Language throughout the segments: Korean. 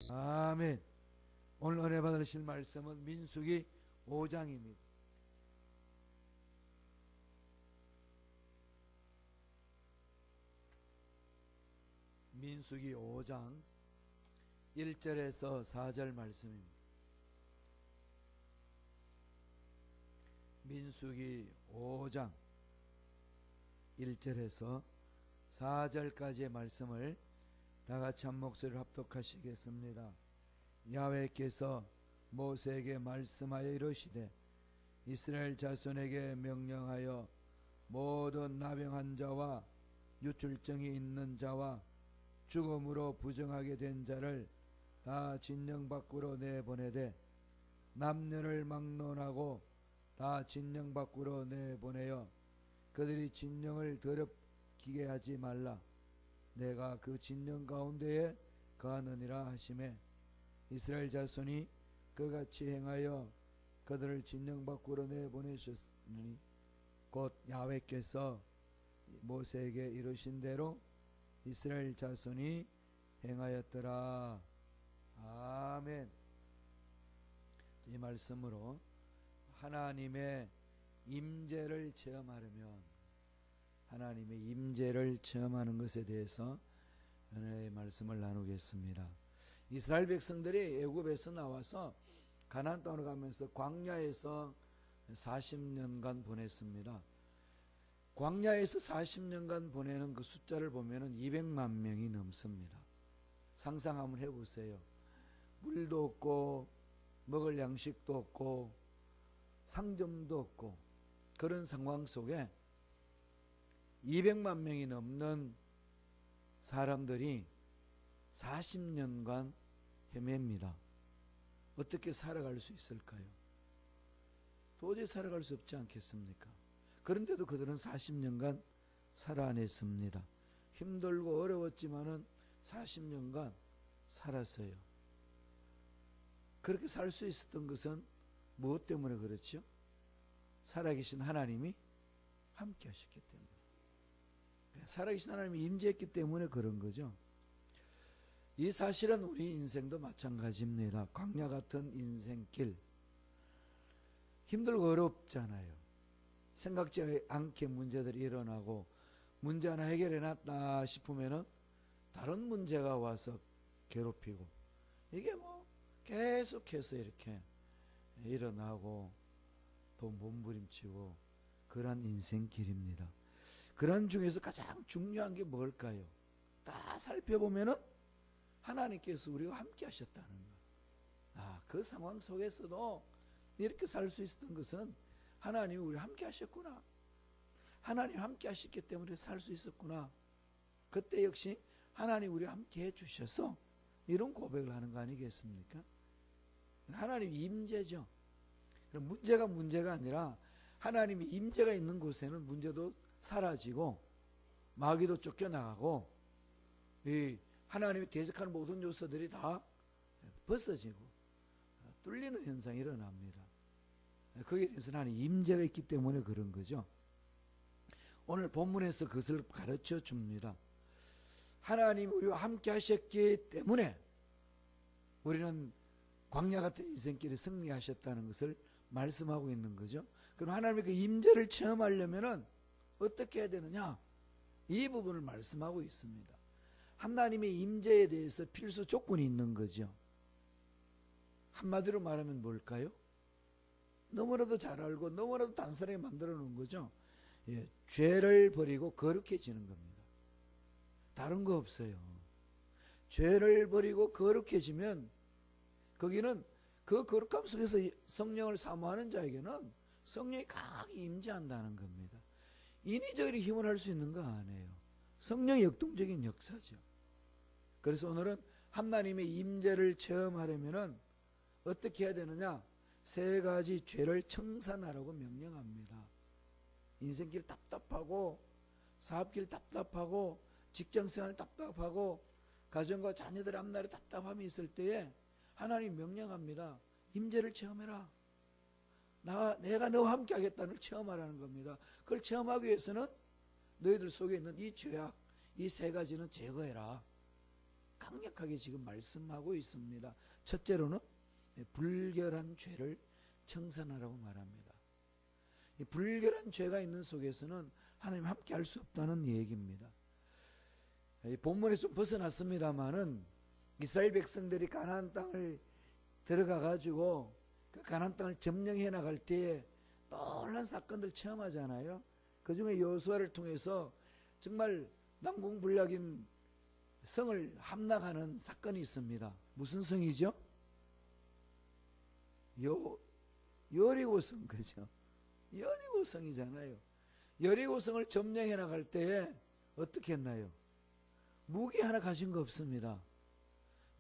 아멘. 오늘 은혜 받으실 말씀은 민수기 5장입니다. 민수기 5장 1절에서 4절 말씀입니다. 민수기 5장 1절에서 4절까지의 말씀을 다같이 한 목소리로 합독하시겠습니다. 야훼께서 모세에게 말씀하여 이르시되 이스라엘 자손에게 명령하여 모든 나병한 자와 유출증이 있는 자와 죽음으로 부정하게 된 자를 다 진영 밖으로 내보내되 남녀를 막론하고 다 진영 밖으로 내보내어 그들이 진영을 더럽히게 하지 말라. 내가 그 진영 가운데에 거하느니라 하시매 이스라엘 자손이 그같이 행하여 그들을 진영 밖으로 내보내셨으니 곧 야훼께서 모세에게 이르신 대로 이스라엘 자손이 행하였더라. 아멘. 이 말씀으로 하나님의 임재를 체험하려면 하나님의 임재를 체험하는 것에 대해서 은혜의 말씀을 나누겠습니다. 이스라엘 백성들이 애굽에서 나와서 가나안 땅으로 가면서 광야에서 40년간 보냈습니다. 광야에서 40년간 보내는 그 숫자를 보면 200만 명이 넘습니다. 상상 한번 해보세요. 물도 없고 먹을 양식도 없고 상점도 없고 그런 상황 속에 200만 명이 넘는 사람들이 40년간 헤맵니다. 어떻게 살아갈 수 있을까요? 도저히 살아갈 수 없지 않겠습니까? 그런데도 그들은 40년간 살아냈습니다. 힘들고 어려웠지만은 40년간 살았어요. 그렇게 살 수 있었던 것은 무엇 때문에 그렇죠? 살아계신 하나님이 함께 하셨기 때문에. 살아계신 하나님이 임재했기 때문에 그런 거죠. 이 사실은 우리 인생도 마찬가지입니다. 광야 같은 인생길. 힘들고 어렵잖아요. 생각지 않게 문제들이 일어나고 문제 하나 해결해 놨다 싶으면은 다른 문제가 와서 괴롭히고 이게 뭐 계속해서 이렇게 일어나고 또 몸부림치고 그런 인생길입니다. 그런 중에서 가장 중요한 게 뭘까요? 다 살펴보면은 하나님께서 우리와 함께 하셨다는 것. 그 상황 속에서도 이렇게 살 수 있었던 것은 하나님이 우리와 함께 하셨구나. 하나님 함께 하셨기 때문에 살 수 있었구나. 그때 역시 하나님 우리와 함께 해주셔서 이런 고백을 하는 거 아니겠습니까? 하나님 임재죠. 문제가 아니라 하나님이 임재가 있는 곳에는 문제도 사라지고 마귀도 쫓겨나가고 이 하나님이 대적하는 모든 요소들이 다 벗어지고 뚫리는 현상이 일어납니다. 거기에 대해서는 하나님 임재가 있기 때문에 그런 거죠. 오늘 본문에서 그것을 가르쳐 줍니다. 하나님이 우리와 함께 하셨기 때문에 우리는 광야 같은 인생길에 승리하셨다는 것을 말씀하고 있는 거죠. 그럼 하나님의 그 임재를 체험하려면 어떻게 해야 되느냐? 이 부분을 말씀하고 있습니다. 하나님의 임재에 대해서 필수 조건이 있는 거죠. 한마디로 말하면 뭘까요? 너무나도 잘 알고 너무나도 단순하게 만들어 놓은 거죠. 죄를 버리고 거룩해지는 겁니다. 다른 거 없어요. 죄를 버리고 거룩해지면 거기는 그 거룩함 속에서 성령을 사모하는 자에게는 성령이 강하게 임재한다는 겁니다. 인위적으로 힘을 할 수 있는 거 아니에요. 성령의 역동적인 역사죠. 그래서 오늘은 하나님의 임재를 체험하려면 어떻게 해야 되느냐? 3가지 죄를 청산하라고 명령합니다. 인생길 답답하고 사업길 답답하고 직장생활 답답하고 가정과 자녀들 앞날에 답답함이 있을 때에 하나님 명령합니다. 임재를 체험해라. 내가 너와 함께 하겠다는 걸 체험하라는 겁니다. 그걸 체험하기 위해서는 너희들 속에 있는 이 죄악, 이 3가지는 제거해라. 강력하게 지금 말씀하고 있습니다. 첫째로는 불결한 죄를 청산하라고 말합니다. 이 불결한 죄가 있는 속에서는 하나님 함께 할 수 없다는 얘기입니다. 이 본문에서 좀 벗어났습니다마는 이스라엘 백성들이 가나안 땅을 들어가 가지고 그 가나안 땅을 점령해 나갈 때에 놀란 사건들 체험하잖아요. 그중에 여호수아를 통해서 정말 난공불락인 성을 함락하는 사건이 있습니다. 무슨 성이죠? 여리고성, 그죠? 여리고성이잖아요. 여리고성을 점령해 나갈 때에 어떻게 했나요? 무기 하나 가진 거 없습니다.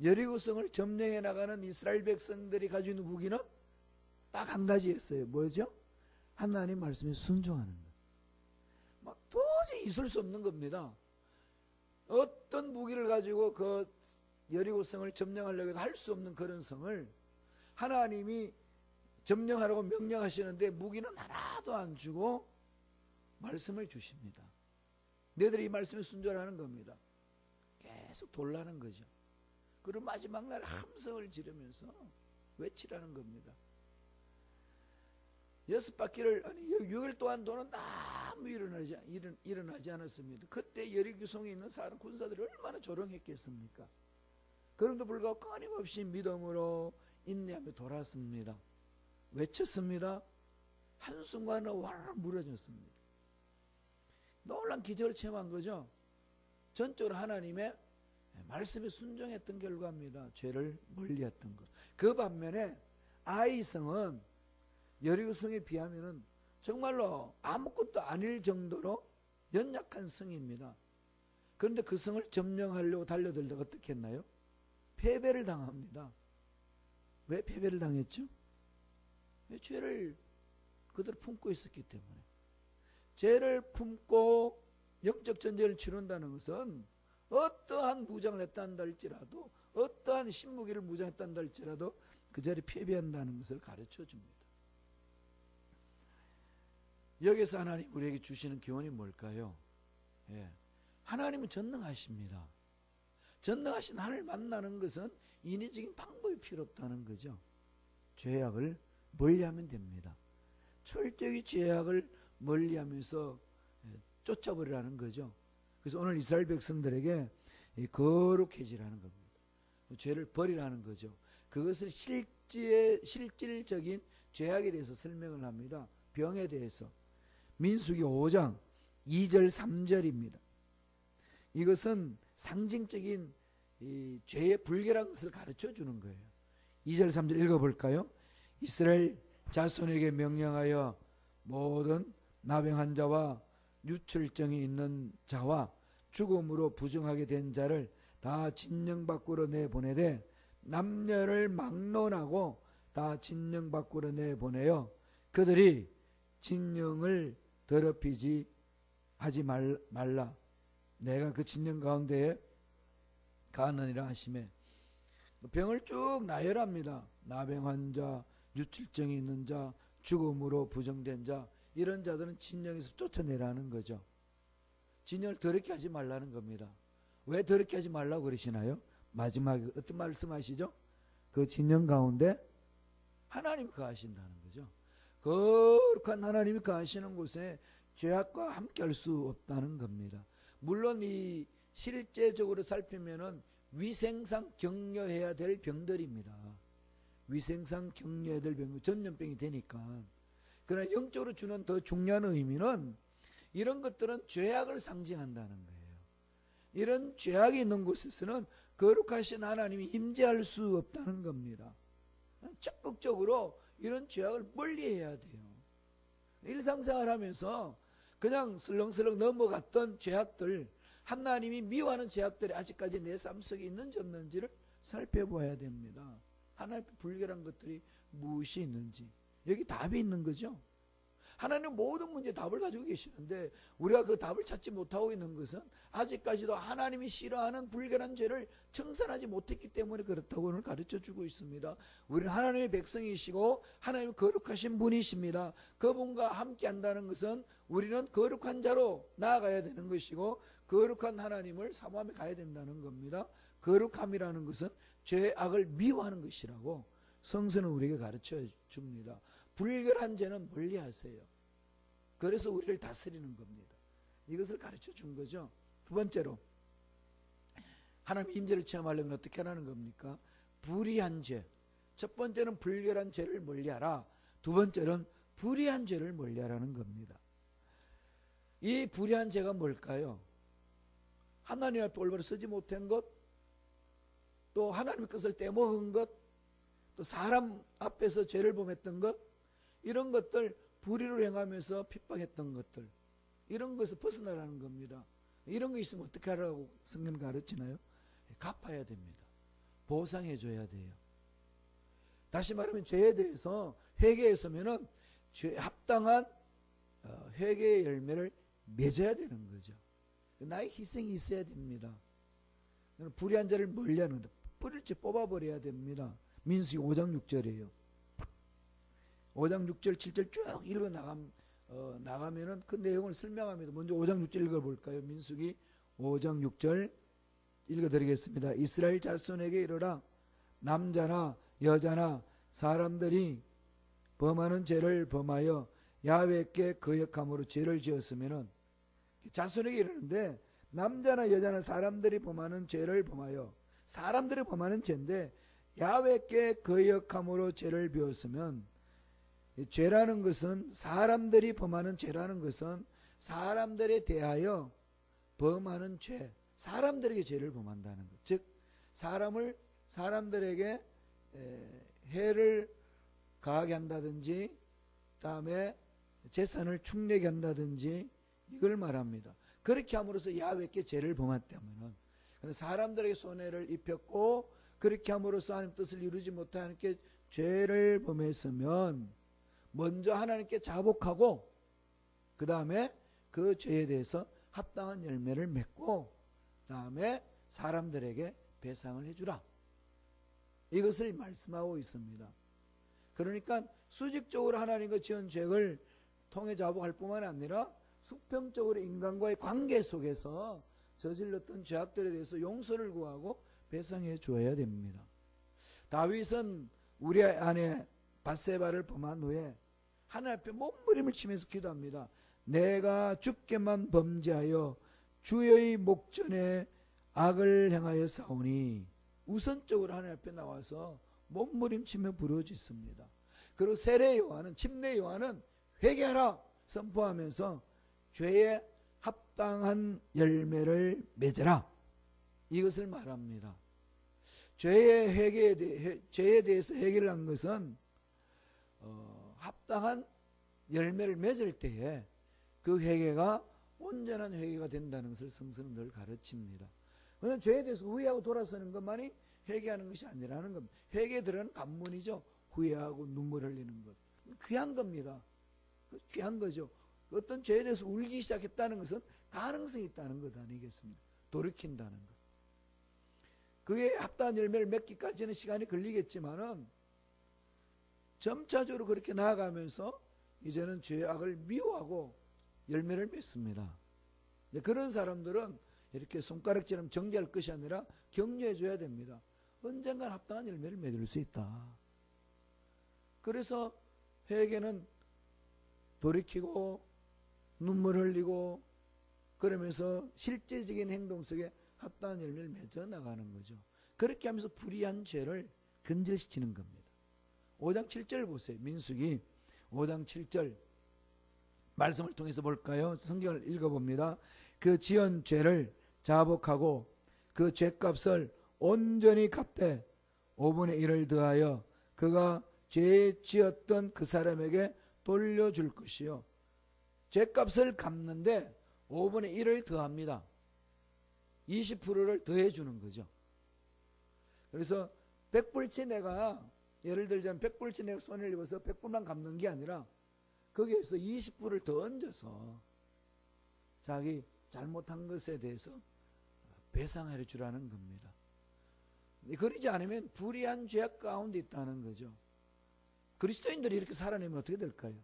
여리고성을 점령해 나가는 이스라엘 백성들이 가지고 있는 무기는 딱 한 가지였어요. 뭐죠? 하나님 말씀에 순종하는 것. 막 도저히 있을 수 없는 겁니다. 어떤 무기를 가지고 그 여리고성을 점령하려고 해도 할 수 없는 그런 성을 하나님이 점령하라고 명령하시는데 무기는 하나도 안 주고 말씀을 주십니다. 너희들이 이 말씀에 순종하는 겁니다. 계속 돌라는 거죠. 그리고 마지막 날에 함성을 지르면서 외치라는 겁니다. 6바퀴를 아니 6일 동안 도는 아무 일어나지 않았습니다. 그때 여리고성에 있는 사람 군사들이 얼마나 조롱했겠습니까? 그럼에도 불구하고 끊임없이 믿음으로 인내하며 돌았습니다. 외쳤습니다. 한순간에 와르르 무너졌습니다. 놀란 기적을 체험한 거죠. 전적으로 하나님의 말씀에 순종했던 결과입니다. 죄를 멀리했던 것. 그 반면에 아이성은 여리고성에 비하면 정말로 아무것도 아닐 정도로 연약한 성입니다. 그런데 그 성을 점령하려고 달려들다가 어떻게 했나요? 패배를 당합니다. 왜 패배를 당했죠? 왜 죄를 그대로 품고 있었기 때문에. 죄를 품고 영적 전쟁을 치른다는 것은 어떠한 무장을 했다 할지라도 어떠한 신무기를 무장했다 할지라도 그 자리에 패배한다는 것을 가르쳐 줍니다. 여기서 하나님 우리에게 주시는 교훈이 뭘까요? 하나님은 전능하십니다. 전능하신 하나님을 만나는 것은 인위적인 방법이 필요 없다는 거죠. 죄악을 멀리하면 됩니다. 철저히 죄악을 멀리하면서 쫓아버리라는 거죠. 그래서 오늘 이스라엘 백성들에게 거룩해지라는 겁니다. 죄를 버리라는 거죠. 그것을 실질적인 죄악에 대해서 설명을 합니다. 병에 대해서. 민수기 5장 2절 3절입니다. 이것은 상징적인 이 죄의 불결한 것을 가르쳐 주는 거예요. 2절 3절 읽어볼까요? 이스라엘 자손에게 명령하여 모든 나병한 자와 유출증이 있는 자와 죽음으로 부정하게 된 자를 다 진영 밖으로 내보내되 남녀를 막론하고 다 진영 밖으로 내보내어 그들이 진영을 더럽히지 하지 말라. 내가 그 진영 가운데에 가느니라 하시매 병을 쭉 나열합니다. 나병한 자, 유출증이 있는 자, 죽음으로 부정된 자, 이런 자들은 진영에서 쫓아내라는 거죠. 진영을 더럽게 하지 말라는 겁니다. 왜 더럽게 하지 말라고 그러시나요? 마지막에 어떤 말씀하시죠? 그 진영 가운데 하나님이 거하신다는 거죠. 거룩한 하나님이 거하시는 곳에 죄악과 함께 할 수 없다는 겁니다. 물론 이 실제적으로 살피면은 위생상 격려해야 될 병들입니다. 위생상 격려해야 될 병, 전염병이 되니까. 그러나 영적으로 주는 더 중요한 의미는 이런 것들은 죄악을 상징한다는 거예요. 이런 죄악이 있는 곳에서는 거룩하신 하나님이 임재할 수 없다는 겁니다. 적극적으로 이런 죄악을 멀리해야 돼요. 일상생활하면서 그냥 슬렁슬렁 넘어갔던 죄악들, 하나님이 미워하는 죄악들이 아직까지 내 삶 속에 있는지 없는지를 살펴봐야 됩니다. 하나님 불결한 것들이 무엇이 있는지. 여기 답이 있는 거죠. 하나님은 모든 문제에 답을 가지고 계시는데 우리가 그 답을 찾지 못하고 있는 것은 아직까지도 하나님이 싫어하는 불결한 죄를 청산하지 못했기 때문에 그렇다고 오늘 가르쳐주고 있습니다. 우리는 하나님의 백성이시고 하나님 거룩하신 분이십니다. 그분과 함께 한다는 것은 우리는 거룩한 자로 나아가야 되는 것이고 거룩한 하나님을 사모하며 가야 된다는 겁니다. 거룩함이라는 것은 죄악을 미워하는 것이라고 성서는 우리에게 가르쳐 줍니다. 불결한 죄는 멀리하세요. 그래서 우리를 다스리는 겁니다. 이것을 가르쳐 준 거죠. 두 번째로 하나님의 임재를 체험하려면 어떻게 하라는 겁니까? 불의한 죄. 첫 번째는 불결한 죄를 멀리하라. 두 번째는 불의한 죄를 멀리하라는 겁니다. 이 불의한 죄가 뭘까요? 하나님 앞에 올바로 서지 못한 것, 또 하나님의 것을 떼먹은 것, 또 사람 앞에서 죄를 범했던 것, 이런 것들, 불의를 행하면서 핍박했던 것들, 이런 것을 벗어나라는 겁니다. 이런 거 있으면 어떻게 하라고 성경 가르치나요? 갚아야 됩니다. 보상해 줘야 돼요. 다시 말하면 죄에 대해서 회개했으면은 죄 합당한 회개의 열매를 맺어야 되는 거죠. 나의 희생이 있어야 됩니다. 불의한 자를 멀리하는 것, 뿌릴지 뽑아버려야 됩니다. 민수기 5장 6절이에요. 5장 6절 7절 쭉 읽어 나가면은 그 내용을 설명합니다. 먼저 5장 6절 읽어볼까요? 민수기 5장 6절 읽어드리겠습니다. 이스라엘 자손에게 이르라. 남자나 여자나 사람들이 범하는 죄를 범하여 야훼께 거역함으로 죄를 지었으면은, 자손에게 이르는데 남자나 여자나 사람들이 범하는 죄를 범하여, 사람들이 범하는 죄인데 야훼께 거역함으로 죄를 비웠으면, 죄라는 것은, 사람들이 범하는 죄라는 것은 사람들에 대하여 범하는 죄, 사람들에게 죄를 범한다는 것. 즉 사람들에게 해를 가하게 한다든지, 다음에 재산을 축내게 한다든지, 이걸 말합니다. 그렇게 함으로써 야훼께 죄를 범했다면은, 사람들에게 손해를 입혔고 그렇게 함으로써 하나님 뜻을 이루지 못하게 죄를 범했으면 먼저 하나님께 자복하고 그 다음에 그 죄에 대해서 합당한 열매를 맺고 그 다음에 사람들에게 배상을 해주라. 이것을 말씀하고 있습니다. 그러니까 수직적으로 하나님과 지은 죄를 통해 자복할 뿐만 아니라 수평적으로 인간과의 관계 속에서 저질렀던 죄악들에 대해서 용서를 구하고 배상해 줘야 됩니다. 다윗은 우리 아내 밧세바를 범한 후에 하나님 앞에 몸부림을 치면서 기도합니다. 내가 주께만 범죄하여 주의 목전에 악을 행하여 싸우니, 우선적으로 하나님 앞에 나와서 몸부림치며 부르짖습니다. 그리고 세례 요한은, 침례 요한은 회개하라 선포하면서 죄에 합당한 열매를 맺으라, 이것을 말합니다. 죄에 대해서 회개를 한 것은 합당한 열매를 맺을 때에 그 회개가 온전한 회개가 된다는 것을 성서는 늘 가르칩니다. 그러나 죄에 대해서 후회하고 돌아서는 것만이 회개하는 것이 아니라는 겁니다. 회개에 들어가는 관문이죠. 후회하고 눈물 흘리는 것. 귀한 겁니다. 귀한 거죠. 어떤 죄에 대해서 울기 시작했다는 것은 가능성이 있다는 것 아니겠습니까? 돌이킨다는 것. 그게 합당한 열매를 맺기까지는 시간이 걸리겠지만은 점차적으로 그렇게 나아가면서 이제는 죄악을 미워하고 열매를 맺습니다. 그런 사람들은 이렇게 손가락질하면 정죄할 것이 아니라 격려해 줘야 됩니다. 언젠간 합당한 열매를 맺을 수 있다. 그래서 회개는 돌이키고 눈물 흘리고 그러면서 실제적인 행동 속에 합당한 열매를 맺어 나가는 거죠. 그렇게 하면서 불의한 죄를 근절시키는 겁니다. 5장 7절 보세요. 민수기 5장 7절 말씀을 통해서 볼까요? 성경을 읽어봅니다. 그 지은 죄를 자복하고 그 죄값을 온전히 갚되 5분의 1을 더하여 그가 죄 지었던 그 사람에게 돌려줄 것이요. 죄값을 갚는데 5분의 1을 더합니다. 20%를 더해주는 거죠. 그래서 100불치 내가, 예를 들자면 100불치 내가 손해를 입어서 100불만 갚는 게 아니라 거기에서 20불을 더 얹어서 자기 잘못한 것에 대해서 배상해 주라는 겁니다. 그러지 않으면 불의한 죄악 가운데 있다는 거죠. 그리스도인들이 이렇게 살아내면 어떻게 될까요?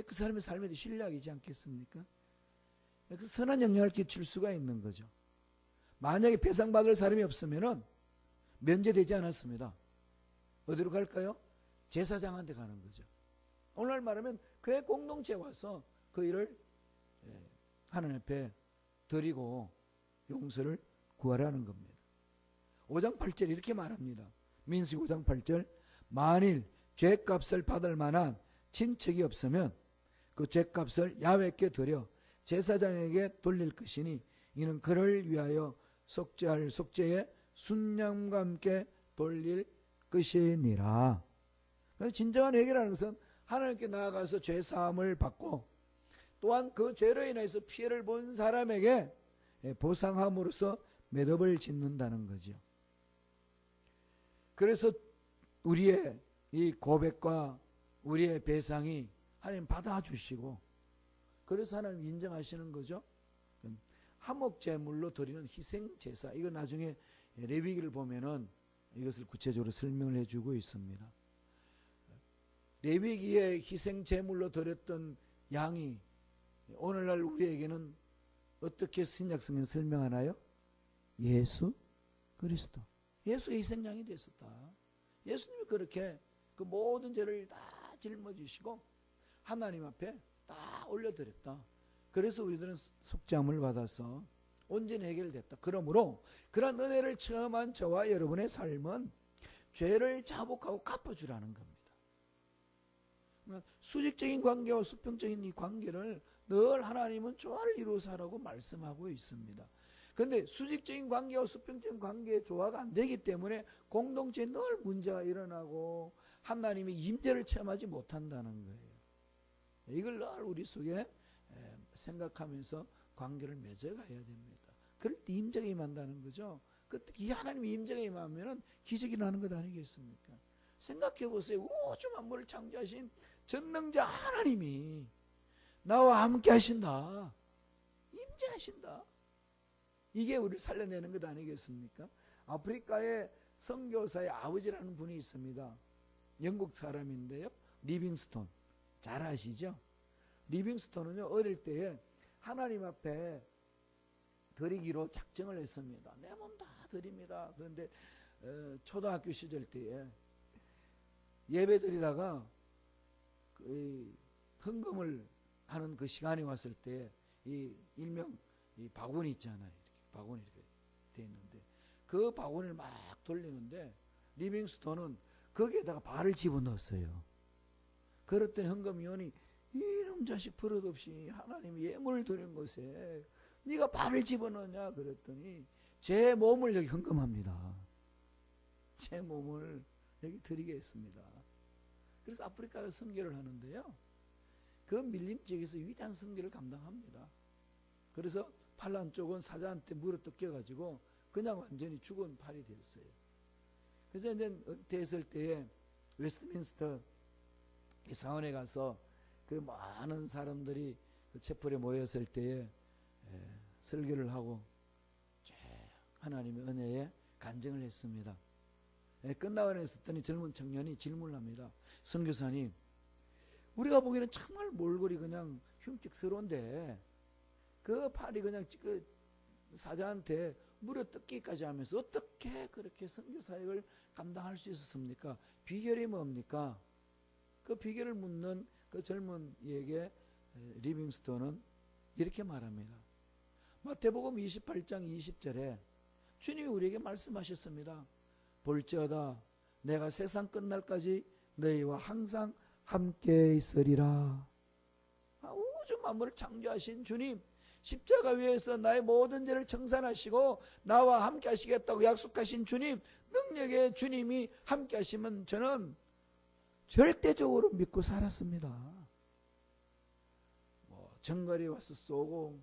그 사람의 삶에도 신뢰하지 않겠습니까? 그 선한 영향을 끼칠 수가 있는 거죠. 만약에 배상받을 사람이 없으면은 면제되지 않았습니다. 어디로 갈까요? 제사장한테 가는 거죠. 오늘 말하면 교회 공동체에 와서 그 일을 하나님 앞에 드리고 용서를 구하라는 겁니다. 5장 8절 이렇게 말합니다. 민수기 5장 8절 만일 죄값을 받을 만한 친척이 없으면 그 죄값을 야훼께 드려 제사장에게 돌릴 것이니 이는 그를 위하여 속죄할 속죄의 순양과 함께 돌릴 것이니라. 그래서 진정한 회개라는 것은 하나님께 나아가서 죄사함을 받고 또한 그 죄로 인해서 피해를 본 사람에게 보상함으로써 매듭을 짓는다는 거죠. 그래서 우리의 이 고백과 우리의 배상이 하나님 받아주시고 그래서 하나님 인정하시는 거죠. 화목제물로 드리는 희생제사, 이거 나중에 레위기를 보면은 이것을 구체적으로 설명을 해주고 있습니다. 레위기에 희생제물로 드렸던 양이 오늘날 우리에게는 어떻게 신약성경 설명하나요? 예수 그리스도. 예수가 희생양이 되었다. 예수님이 그렇게 그 모든 죄를 다 짊어지시고 하나님 앞에 다 올려드렸다. 그래서 우리들은 속죄함을 받아서 온전히 해결됐다. 그러므로 그런 은혜를 체험한 저와 여러분의 삶은 죄를 자복하고 갚아주라는 겁니다. 수직적인 관계와 수평적인 이 관계를 늘 하나님은 조화를 이루어서 하라고 말씀하고 있습니다. 그런데 수직적인 관계와 수평적인 관계의 조화가 안 되기 때문에 공동체에 늘 문제가 일어나고 하나님의 임재를 체험하지 못한다는 거예요. 이걸 늘 우리 속에 생각하면서 관계를 맺어가야 됩니다. 그럴 때 임재가 임한다는 거죠. 이 하나님의 임재가 임하면 기적이 나는 것 아니겠습니까? 생각해 보세요. 우주 만물을 창조하신 전능자 하나님이 나와 함께 하신다. 임재하신다. 이게 우리를 살려내는 것 아니겠습니까? 아프리카에 선교사의 아버지라는 분이 있습니다. 영국 사람인데요. 리빙스톤. 잘 아시죠? 리빙스톤은요, 어릴 때에 하나님 앞에 드리기로 작정을 했습니다. 내 몸 다 드립니다. 그런데 초등학교 시절 때에 예배 드리다가 헌금을 하는 그 시간이 왔을 때 이 일명 이 바구니 있잖아요. 이렇게 바구니 이렇게 돼 있는데 그 바구니를 막 돌리는데 리빙스톤은 거기에다가 발을 집어넣었어요. 그랬더니 헌금위원이 이놈 자식 버릇없이 하나님이 예물을 드린 것에 네가 발을 집어넣냐 그랬더니 제 몸을 여기 헌금합니다. 제 몸을 여기 드리겠습니다. 그래서 아프리카가 선교를 하는데요. 그 밀림 지역에서 위대한 선교를 감당합니다. 그래서 팔 한쪽은 사자한테 물에 뜯겨가지고 그냥 완전히 죽은 팔이 되었어요. 그래서 이제 은퇴했을 때에 웨스트민스터 상원에 가서 그 많은 사람들이 그 채플에 모였을 때에 설교를 하고 하나님의 은혜에 간증을 했습니다. 끝나고 났더니 젊은 청년이 질문을 합니다. 선교사님, 우리가 보기에는 정말 몰골이 그냥 흉측스러운데 그 팔이 그냥 그 사자한테 물어 뜯기까지 하면서 어떻게 그렇게 선교 사역을 감당할 수 있었습니까? 비결이 뭡니까? 그 비결을 묻는 그 젊은 이에게 리빙스톤은 이렇게 말합니다. 마태복음 28장 20절에 주님이 우리에게 말씀하셨습니다. 볼지어다 내가 세상 끝날까지 너희와 항상 함께 있으리라. 우주 만물을 창조하신 주님, 십자가 위에서 나의 모든 죄를 청산하시고 나와 함께 하시겠다고 약속하신 주님, 능력의 주님이 함께 하시면 저는 절대적으로 믿고 살았습니다. 정갈이 와서 쏘고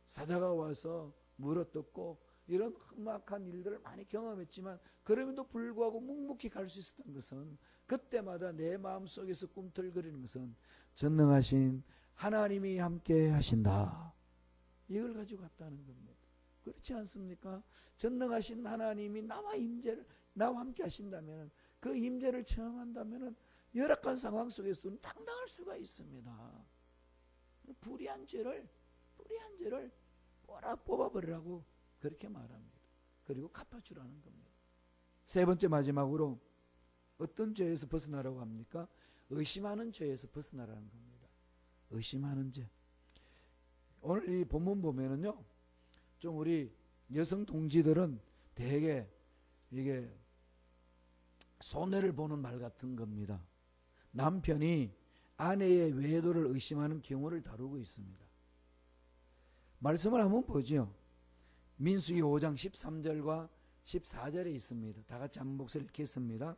사자가 와서 물어뜯고 이런 험악한 일들을 많이 경험했지만 그럼에도 불구하고 묵묵히 갈 수 있었던 것은 그때마다 내 마음속에서 꿈틀거리는 것은 전능하신 하나님이 함께 하신다. 이걸 가지고 갔다는 겁니다. 그렇지 않습니까? 전능하신 하나님이 나와 함께 하신다면 그 임재를 체험한다면 열악한 상황 속에서는 당당할 수가 있습니다. 불의한 죄를 뽑아버리라고 그렇게 말합니다. 그리고 갚아주라는 겁니다. 세 번째 마지막으로 어떤 죄에서 벗어나라고 합니까? 의심하는 죄에서 벗어나라는 겁니다. 의심하는 죄. 오늘 이 본문 보면은요, 좀 우리 여성 동지들은 되게 이게 손해를 보는 말 같은 겁니다. 남편이 아내의 외도를 의심하는 경우를 다루고 있습니다. 말씀을 한번 보죠. 민수기 5장 13절과 14절에 있습니다. 다 같이 한 목소리 읽겠습니다.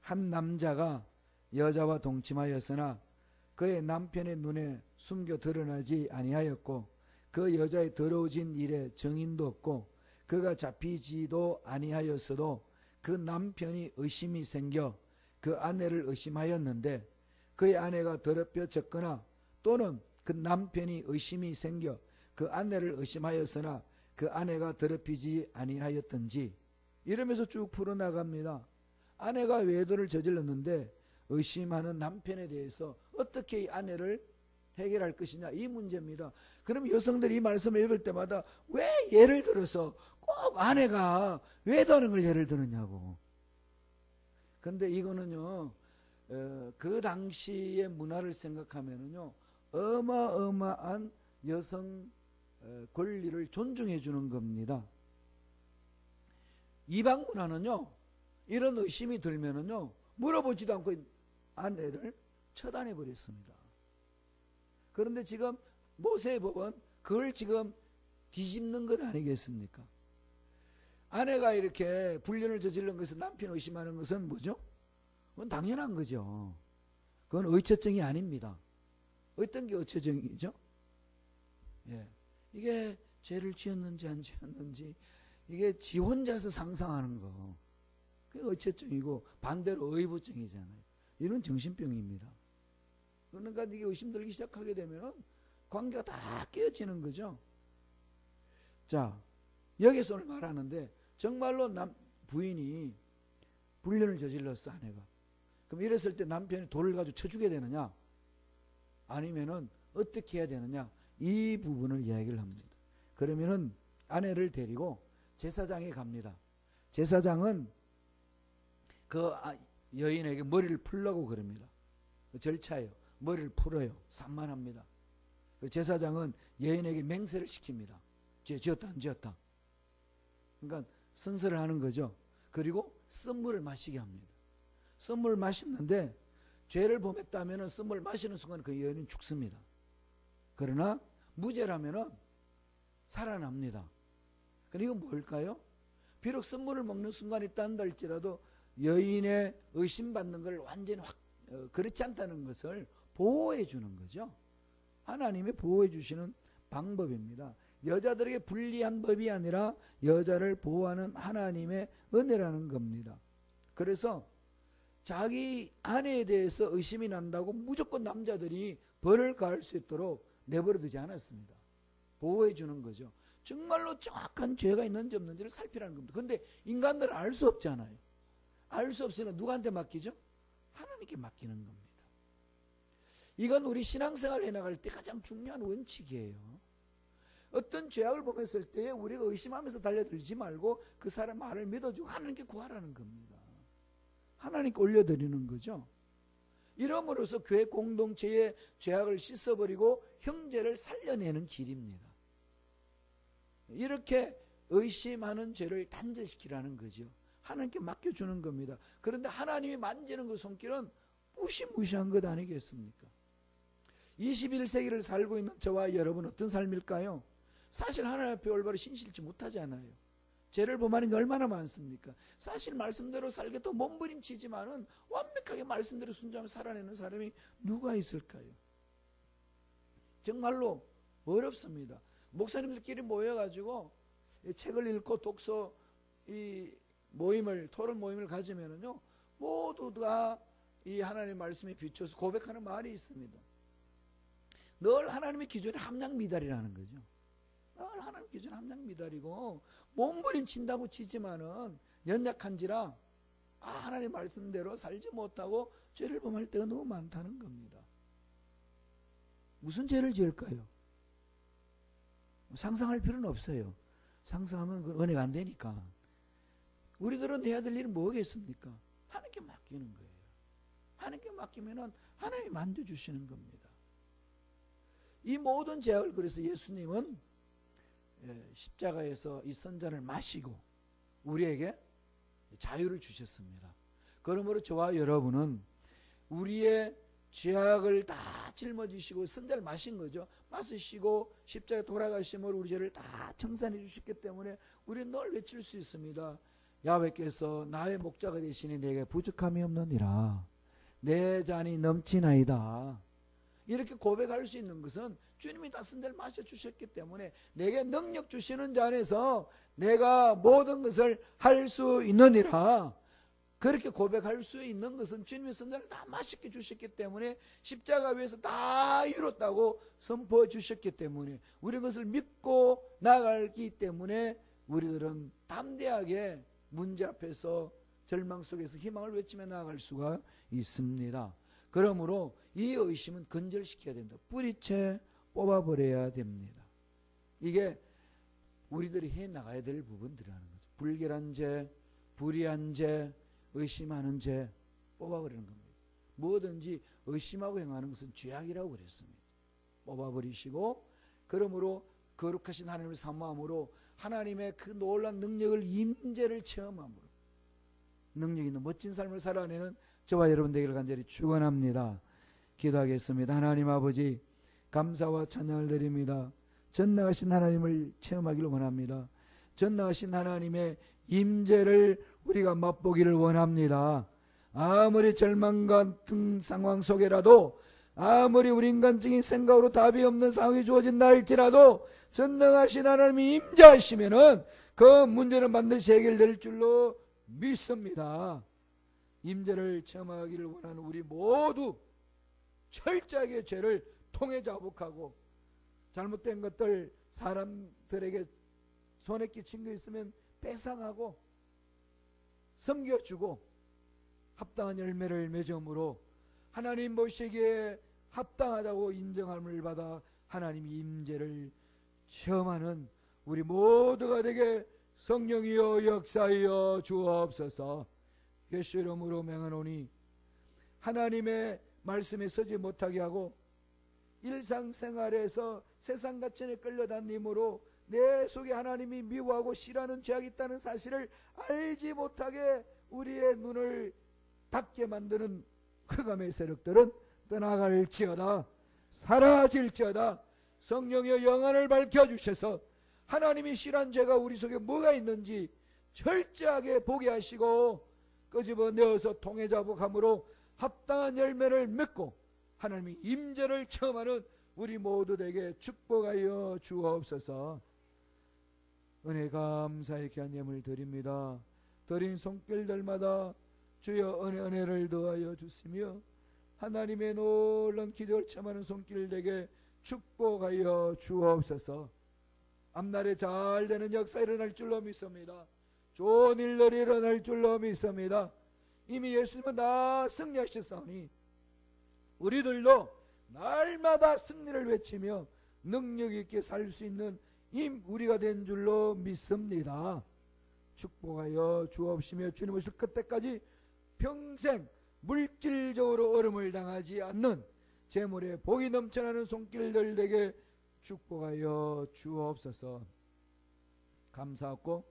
한 남자가 여자와 동침하였으나 그의 남편의 눈에 숨겨 드러나지 아니하였고 그 여자의 더러워진 일에 증인도 없고 그가 잡히지도 아니하였어도 그 남편이 의심이 생겨 그 아내를 의심하였는데 그의 아내가 더럽혀졌거나 또는 그 남편이 의심이 생겨 그 아내를 의심하였으나 그 아내가 더럽히지 아니하였던지 이러면서 쭉 풀어나갑니다. 아내가 외도를 저질렀는데 의심하는 남편에 대해서 어떻게 이 아내를 해결할 것이냐, 이 문제입니다. 그럼 여성들이 이 말씀을 읽을 때마다 왜 예를 들어서 꼭 아내가 외도하는 걸 예를 들었냐고. 근데 이거는요, 그 당시의 문화를 생각하면은요, 어마어마한 여성 권리를 존중해 주는 겁니다. 이방 문화는요, 이런 의심이 들면은요, 물어보지도 않고 아내를 처단해 버렸습니다. 그런데 지금 모세의 법은 그걸 지금 뒤집는 것 아니겠습니까? 아내가 이렇게 불륜을 저지른 것을 남편 의심하는 것은 뭐죠? 그건 당연한 거죠. 그건 의처증이 아닙니다. 어떤 게 의처증이죠? 예. 이게 죄를 지었는지 안 지었는지 이게 지 혼자서 상상하는 거. 그게 의처증이고 반대로 의부증이잖아요. 이런 정신병입니다. 그러니까 이게 의심들기 시작하게 되면 관계가 다 깨어지는 거죠. 자, 여기서 오늘 말하는데 정말로 부인이 불륜을 저질렀어, 아내가. 그럼 이랬을 때 남편이 돌을 가지고 쳐주게 되느냐? 아니면은 어떻게 해야 되느냐? 이 부분을 이야기를 합니다. 그러면은 아내를 데리고 제사장에 갑니다. 제사장은 그 여인에게 머리를 풀라고 그럽니다. 그 절차예요. 머리를 풀어요. 산만합니다. 그 제사장은 여인에게 맹세를 시킵니다. 죄 지었다 안 지었다. 그러니까 선서를 하는 거죠. 그리고 쓴물을 마시게 합니다. 쓴물을 마셨는데 죄를 범했다면 쓴물을 마시는 순간 그 여인은 죽습니다. 그러나 무죄라면 살아납니다. 그럼 이건 뭘까요? 비록 쓴물을 먹는 순간이 있단다 할지라도 여인의 의심받는 걸 완전히 그렇지 않다는 것을 보호해 주는 거죠. 하나님이 보호해 주시는 방법입니다. 여자들에게 불리한 법이 아니라 여자를 보호하는 하나님의 은혜라는 겁니다. 그래서 자기 아내에 대해서 의심이 난다고 무조건 남자들이 벌을 가할 수 있도록 내버려 두지 않았습니다. 보호해 주는 거죠. 정말로 정확한 죄가 있는지 없는지를 살피라는 겁니다. 그런데 인간들은 알 수 없잖아요. 알 수 없으니까 누구한테 맡기죠? 하나님께 맡기는 겁니다. 이건 우리 신앙생활 해나갈 때 가장 중요한 원칙이에요. 어떤 죄악을 범했을 때 우리가 의심하면서 달려들지 말고 그 사람 말을 믿어주고 하나님께 구하라는 겁니다. 하나님께 올려드리는 거죠. 이러므로써 교회 공동체의 죄악을 씻어버리고 형제를 살려내는 길입니다. 이렇게 의심하는 죄를 단절시키라는 거죠. 하나님께 맡겨주는 겁니다. 그런데 하나님이 만지는 그 손길은 무시무시한 것 아니겠습니까? 21세기를 살고 있는 저와 여러분 어떤 삶일까요? 사실 하나님 앞에 올바로 신실치 못하잖아요. 죄를 범하는 게 얼마나 많습니까? 사실 말씀대로 살겠다고 몸부림치지만은 완벽하게 말씀대로 순종하며 살아내는 사람이 누가 있을까요? 정말로 어렵습니다. 목사님들끼리 모여가지고 책을 읽고 독서 토론 모임을 가지면은요, 모두 다 이 하나님의 말씀에 비춰서 고백하는 말이 있습니다. 늘 하나님의 기준에 함량미달이라는 거죠. 늘 하나님 기준에 함량미달이고 몸부림친다고 치지만은 연약한지라 하나님 말씀대로 살지 못하고 죄를 범할 때가 너무 많다는 겁니다. 무슨 죄를 지을까요? 상상할 필요는 없어요. 상상하면 그 은혜가 안 되니까. 우리들은 해야 될 일은 뭐겠습니까? 하나님께 맡기는 거예요. 하나님께 맡기면은 하나님이 만져주시는 겁니다. 이 모든 죄악을 그래서 예수님은 십자가에서 이 선잔을 마시고 우리에게 자유를 주셨습니다. 그러므로 저와 여러분은 우리의 죄악을 다 짊어지시고 선잔을 마신 거죠. 마시고 십자가에 돌아가심으로 우리 죄를 다 청산해 주셨기 때문에 우리는 늘 외칠 수 있습니다. 야훼께서 나의 목자가 되시니 내게 부족함이 없느니라. 내 잔이 넘치나이다. 이렇게 고백할 수 있는 것은 주님이 다 선잔을 마셔주셨기 때문에 내게 능력 주시는 자 안에서 내가 모든 것을 할 수 있느니라. 그렇게 고백할 수 있는 것은 주님의 선잔을 다 맛있게 주셨기 때문에 십자가 위에서 다 이뤘다고 선포해 주셨기 때문에 우리 그것을 믿고 나아가기 때문에 우리들은 담대하게 문제 앞에서 절망 속에서 희망을 외치며 나아갈 수가 있습니다. 그러므로 이 의심은 근절시켜야 된다. 뿌리채 뽑아버려야 됩니다. 이게 우리들이 해나가야 될 부분들이라는 거죠. 불결한 죄, 불의한 죄, 의심하는 죄 뽑아버리는 겁니다. 뭐든지 의심하고 행하는 것은 죄악이라고 그랬습니다. 뽑아버리시고 그러므로 거룩하신 하나님을 사모함으로 하나님의 그 놀라운 능력을 임재를 체험함으로 능력 있는 멋진 삶을 살아내는 저와 여러분 되기를 간절히 축원합니다. 기도하겠습니다. 하나님 아버지 감사와 찬양을 드립니다. 전능하신 하나님을 체험하기를 원합니다. 전능하신 하나님의 임재를 우리가 맛보기를 원합니다. 아무리 절망 같은 상황 속에라도 아무리 우리 인간적인 생각으로 답이 없는 상황이 주어진 날일지라도 전능하신 하나님이 임재하시면은 그 문제는 반드시 해결될 줄로 믿습니다. 임재를 체험하기를 원하는 우리 모두 철저하게 죄를 통해 자복하고 잘못된 것들 사람들에게 손에 끼친 거 있으면 배상하고 섬겨주고 합당한 열매를 맺음으로 하나님 보시기에 합당하다고 인정함을 받아 하나님의 임재를 체험하는 우리 모두가 되게 성령이여 역사하여 주옵소서. 예수 이름으로 명하노니 하나님의 말씀에 서지 못하게 하고 일상생활에서 세상 가치에 끌려다님으로 내 속에 하나님이 미워하고 싫어하는 죄악이 있다는 사실을 알지 못하게 우리의 눈을 닫게 만드는 흑암의 세력들은 떠나갈지어다. 사라질지어다. 성령의 영안을 밝혀주셔서 하나님이 싫어하는 죄가 우리 속에 뭐가 있는지 철저하게 보게 하시고 끄집어내어서 통해자복함으로 합당한 열매를 맺고 하나님의 임재를 체험하는 우리 모두에게 축복하여 주옵소서. 은혜 감사의 귀한 예물 드립니다. 드린 손길들마다 주여 은혜를 더하여 주시며 하나님의 놀라운 기적을 체험하는 손길들에게 축복하여 주옵소서. 앞날에 잘 되는 역사 일어날 줄로 믿습니다. 좋은 일들이 일어날 줄로 믿습니다. 이미 예수님은 다 승리하셨사오니 우리들도 날마다 승리를 외치며 능력 있게 살 수 있는 우리가 된 줄로 믿습니다. 축복하여 주옵시며 주님 오실 그때까지 평생 물질적으로 어려움을 당하지 않는 재물에 복이 넘쳐나는 손길들에게 축복하여 주옵소서. 감사하고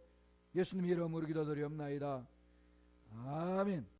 예수님 이름으로 기도드리옵나이다. 아멘.